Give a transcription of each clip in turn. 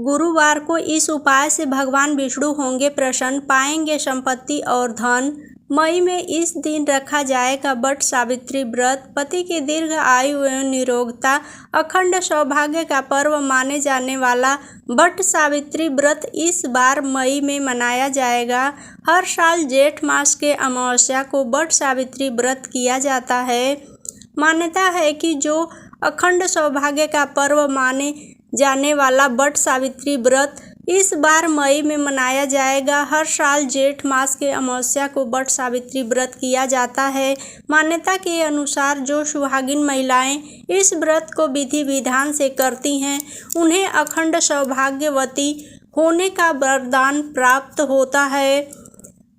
गुरुवार को इस उपाय से भगवान विष्णु होंगे प्रसन्न, पाएंगे संपत्ति और धन। मई में इस दिन रखा जाएगा वट सावित्री व्रत। पति की दीर्घ आयु एवं निरोगता, अखंड सौभाग्य का पर्व माने जाने वाला वट सावित्री व्रत इस बार मई में मनाया जाएगा। हर साल जेठ मास के अमावस्या को वट सावित्री व्रत किया जाता है। मान्यता है कि जो अखंड सौभाग्य का पर्व माने जाने वाला वट सावित्री व्रत इस बार मई में मनाया जाएगा। हर साल जेठ मास के अमावस्या को वट सावित्री व्रत किया जाता है। मान्यता के अनुसार जो सुहागिन महिलाएं इस व्रत को विधि विधान से करती हैं, उन्हें अखंड सौभाग्यवती होने का वरदान प्राप्त होता है।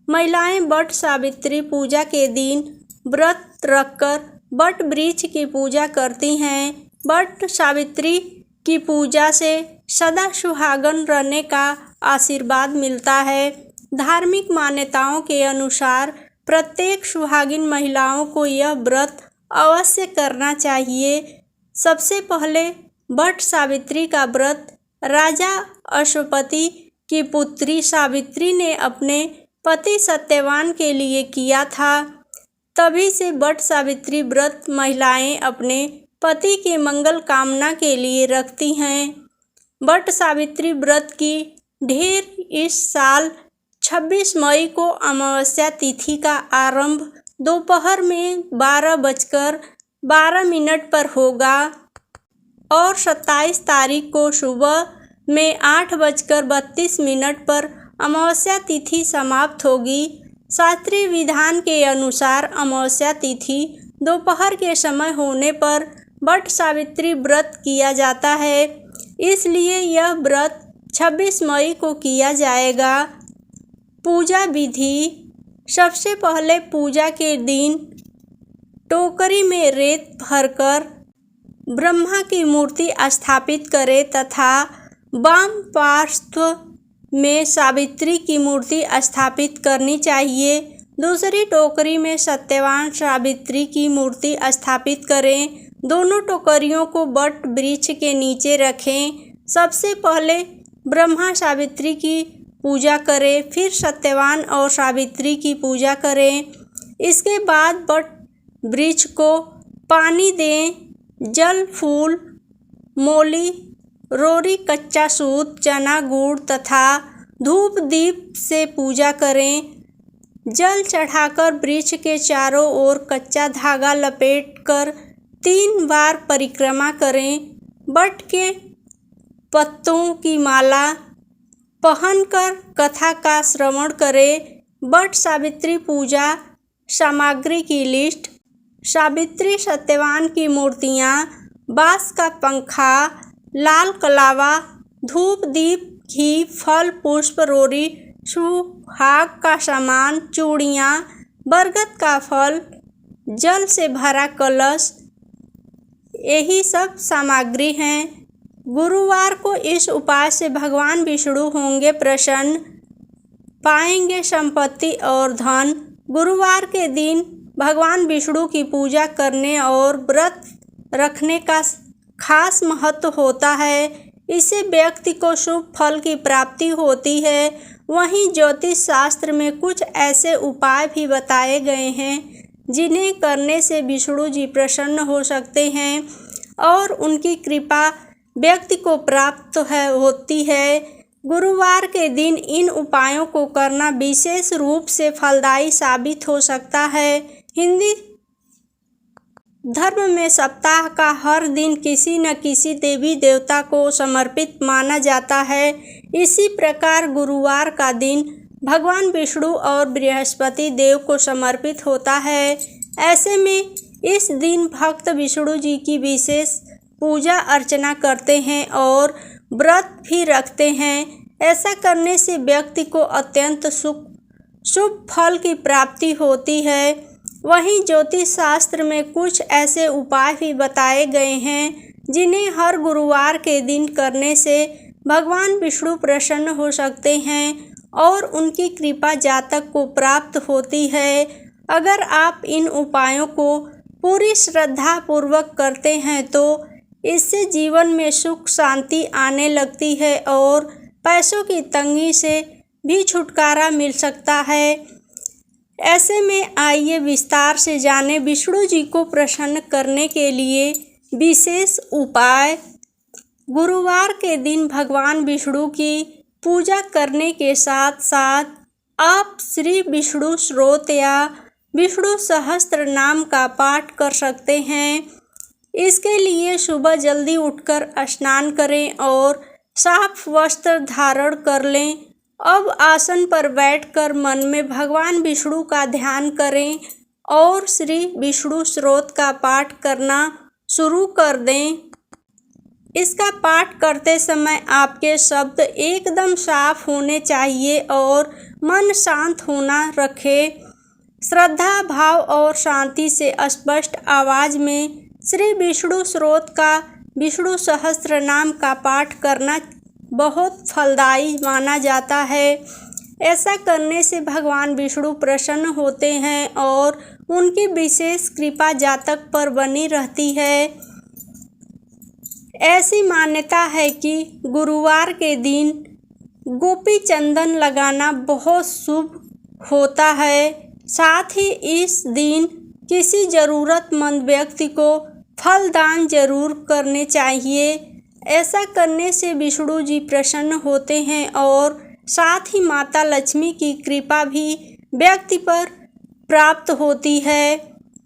महिलाएं वट सावित्री पूजा के दिन व्रत रखकर वट वृक्ष की पूजा करती हैं। वट सावित्री की पूजा से सदा सुहागन रहने का आशीर्वाद मिलता है। धार्मिक मान्यताओं के अनुसार प्रत्येक सुहागिन महिलाओं को यह व्रत अवश्य करना चाहिए। सबसे पहले वट सावित्री का व्रत राजा अश्वपति की पुत्री सावित्री ने अपने पति सत्यवान के लिए किया था। तभी से वट सावित्री व्रत महिलाएं अपने पति की मंगल कामना के लिए रखती हैं। वट सावित्री व्रत की ढेर इस साल 26 मई को अमावस्या तिथि का आरंभ दोपहर में 12:12 पर होगा और 27 तारीख को सुबह में 8:32 पर अमावस्या तिथि समाप्त होगी। शास्त्रीय विधान के अनुसार अमावस्या तिथि दोपहर के समय होने पर वट सावित्री व्रत किया जाता है, इसलिए यह व्रत 26 मई को किया जाएगा। पूजा विधि। सबसे पहले पूजा के दिन टोकरी में रेत भरकर ब्रह्मा की मूर्ति स्थापित करें तथा वाम पार्श्व में सावित्री की मूर्ति स्थापित करनी चाहिए। दूसरी टोकरी में सत्यवान सावित्री की मूर्ति स्थापित करें। दोनों टोकरियों को वट वृक्ष के नीचे रखें। सबसे पहले ब्रह्मा सावित्री की पूजा करें, फिर सत्यवान और सावित्री की पूजा करें। इसके बाद वट वृक्ष को पानी दें। जल, फूल, मोली, रोरी, कच्चा सूत, चना, गुड़ तथा धूप दीप से पूजा करें। जल चढ़ाकर वृक्ष के चारों ओर कच्चा धागा लपेटकर 3 बार परिक्रमा करें। वट के पत्तों की माला पहनकर कथा का श्रवण करें। वट सावित्री पूजा सामग्री की लिस्ट। सावित्री सत्यवान की मूर्तियाँ, बांस का पंखा, लाल कलावा, धूप दीप, घी, फल, पुष्प, रोरी, सुहाग का सामान, चूड़ियाँ, बरगद का फल, जल से भरा कलश, यही सब सामग्री हैं। गुरुवार को इस उपाय से भगवान विष्णु होंगे प्रसन्न, पाएंगे संपत्ति और धन। गुरुवार के दिन भगवान विष्णु की पूजा करने और व्रत रखने का खास महत्व होता है। इससे व्यक्ति को शुभ फल की प्राप्ति होती है। वहीं ज्योतिष शास्त्र में कुछ ऐसे उपाय भी बताए गए हैं जिन्हें करने से विष्णु जी प्रसन्न हो सकते हैं और उनकी कृपा व्यक्ति को प्राप्त होती है। गुरुवार के दिन इन उपायों को करना विशेष रूप से फलदायी साबित हो सकता है। हिंदू धर्म में सप्ताह का हर दिन किसी न किसी देवी देवता को समर्पित माना जाता है। इसी प्रकार गुरुवार का दिन भगवान विष्णु और बृहस्पति देव को समर्पित होता है। ऐसे में इस दिन भक्त विष्णु जी की विशेष पूजा अर्चना करते हैं और व्रत भी रखते हैं। ऐसा करने से व्यक्ति को अत्यंत शुभ फल की प्राप्ति होती है। वहीं ज्योतिष शास्त्र में कुछ ऐसे उपाय भी बताए गए हैं जिन्हें हर गुरुवार के दिन करने से भगवान विष्णु प्रसन्न हो सकते हैं और उनकी कृपा जातक को प्राप्त होती है। अगर आप इन उपायों को पूरी श्रद्धा पूर्वक करते हैं तो इससे जीवन में सुख शांति आने लगती है और पैसों की तंगी से भी छुटकारा मिल सकता है। ऐसे में आइए विस्तार से जानें विष्णु जी को प्रसन्न करने के लिए विशेष उपाय। गुरुवार के दिन भगवान विष्णु की पूजा करने के साथ साथ आप श्री विष्णु स्तोत्र या विष्णु सहस्त्र नाम का पाठ कर सकते हैं। इसके लिए सुबह जल्दी उठकर स्नान करें और साफ वस्त्र धारण कर लें। अब आसन पर बैठकर मन में भगवान विष्णु का ध्यान करें और श्री विष्णु स्तोत्र का पाठ करना शुरू कर दें। इसका पाठ करते समय आपके शब्द एकदम साफ होने चाहिए और मन शांत होना रखें। श्रद्धा भाव और शांति से स्पष्ट आवाज में श्री विष्णु स्तोत्र का विष्णु सहस्त्र नाम का पाठ करना बहुत फलदायी माना जाता है। ऐसा करने से भगवान विष्णु प्रसन्न होते हैं और उनकी विशेष कृपा जातक पर बनी रहती है। ऐसी मान्यता है कि गुरुवार के दिन गोपी चंदन लगाना बहुत शुभ होता है। साथ ही इस दिन किसी जरूरतमंद व्यक्ति को फल दान जरूर करने चाहिए। ऐसा करने से विष्णु जी प्रसन्न होते हैं और साथ ही माता लक्ष्मी की कृपा भी व्यक्ति पर प्राप्त होती है।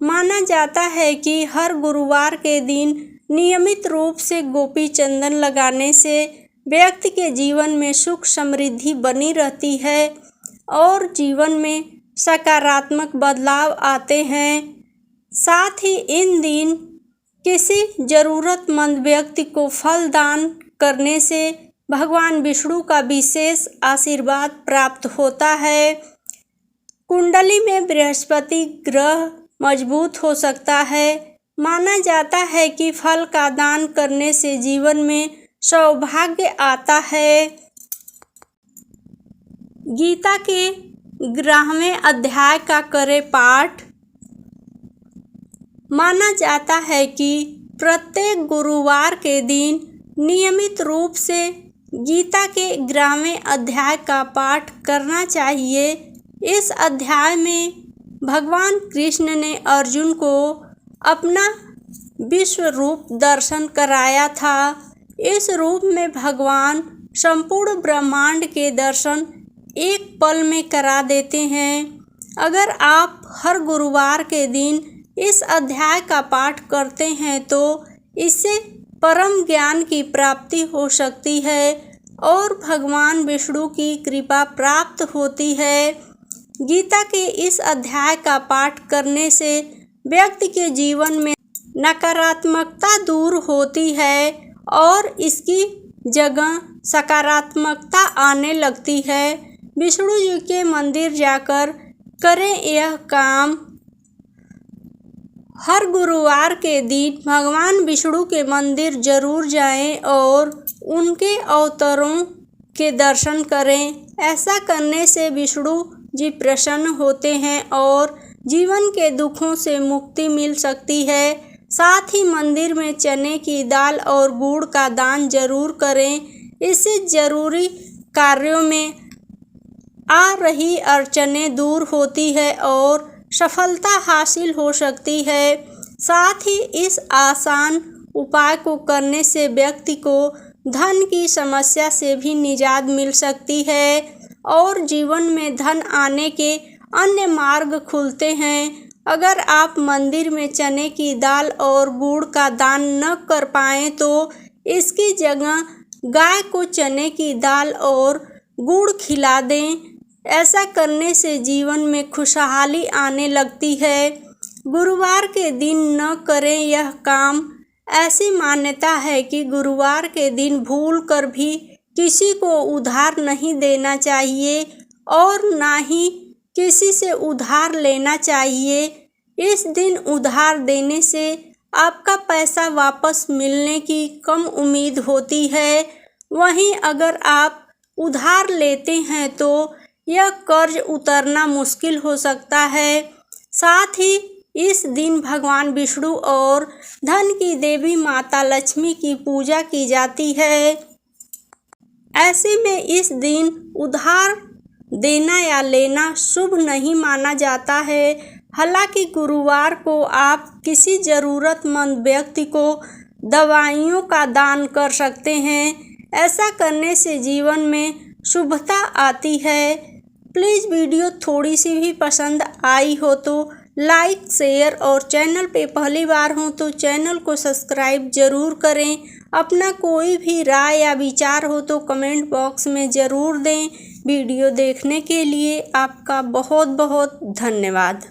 माना जाता है कि हर गुरुवार के दिन नियमित रूप से गोपी चंदन लगाने से व्यक्ति के जीवन में सुख समृद्धि बनी रहती है और जीवन में सकारात्मक बदलाव आते हैं। साथ ही इन दिन किसी जरूरतमंद व्यक्ति को फल दान करने से भगवान विष्णु का विशेष आशीर्वाद प्राप्त होता है। कुंडली में बृहस्पति ग्रह मजबूत हो सकता है। माना जाता है कि फल का दान करने से जीवन में सौभाग्य आता है। गीता के 11वें अध्याय का करें पाठ। माना जाता है कि प्रत्येक गुरुवार के दिन नियमित रूप से गीता के 11वें अध्याय का पाठ करना चाहिए। इस अध्याय में भगवान कृष्ण ने अर्जुन को अपना विश्व रूप दर्शन कराया था। इस रूप में भगवान संपूर्ण ब्रह्मांड के दर्शन एक पल में करा देते हैं। अगर आप हर गुरुवार के दिन इस अध्याय का पाठ करते हैं तो इससे परम ज्ञान की प्राप्ति हो सकती है और भगवान विष्णु की कृपा प्राप्त होती है। गीता के इस अध्याय का पाठ करने से व्यक्ति के जीवन में नकारात्मकता दूर होती है और इसकी जगह सकारात्मकता आने लगती है। विष्णु जी के मंदिर जाकर करें यह काम। हर गुरुवार के दिन भगवान विष्णु के मंदिर जरूर जाएं और उनके अवतारों के दर्शन करें। ऐसा करने से विष्णु जी प्रसन्न होते हैं और जीवन के दुखों से मुक्ति मिल सकती है। साथ ही मंदिर में चने की दाल और गुड़ का दान जरूर करें। इससे जरूरी कार्यों में आ रही अड़चनें दूर होती है और सफलता हासिल हो सकती है। साथ ही इस आसान उपाय को करने से व्यक्ति को धन की समस्या से भी निजात मिल सकती है और जीवन में धन आने के अन्य मार्ग खुलते हैं। अगर आप मंदिर में चने की दाल और गुड़ का दान न कर पाएँ तो इसकी जगह गाय को चने की दाल और गुड़ खिला दें। ऐसा करने से जीवन में खुशहाली आने लगती है। गुरुवार के दिन न करें यह काम। ऐसी मान्यता है कि गुरुवार के दिन भूल कर भी किसी को उधार नहीं देना चाहिए और ना ही किसी से उधार लेना चाहिए। इस दिन उधार देने से आपका पैसा वापस मिलने की कम उम्मीद होती है। वहीं अगर आप उधार लेते हैं तो यह कर्ज उतरना मुश्किल हो सकता है। साथ ही इस दिन भगवान विष्णु और धन की देवी माता लक्ष्मी की पूजा की जाती है। ऐसे में इस दिन उधार देना या लेना शुभ नहीं माना जाता है। हालांकि गुरुवार को आप किसी ज़रूरतमंद व्यक्ति को दवाइयों का दान कर सकते हैं। ऐसा करने से जीवन में शुभता आती है। प्लीज़ वीडियो थोड़ी सी भी पसंद आई हो तो लाइक, शेयर और चैनल पे पहली बार हो तो चैनल को सब्सक्राइब ज़रूर करें। अपना कोई भी राय या विचार हो तो कमेंट बॉक्स में ज़रूर दें। वीडियो देखने के लिए आपका बहुत बहुत धन्यवाद।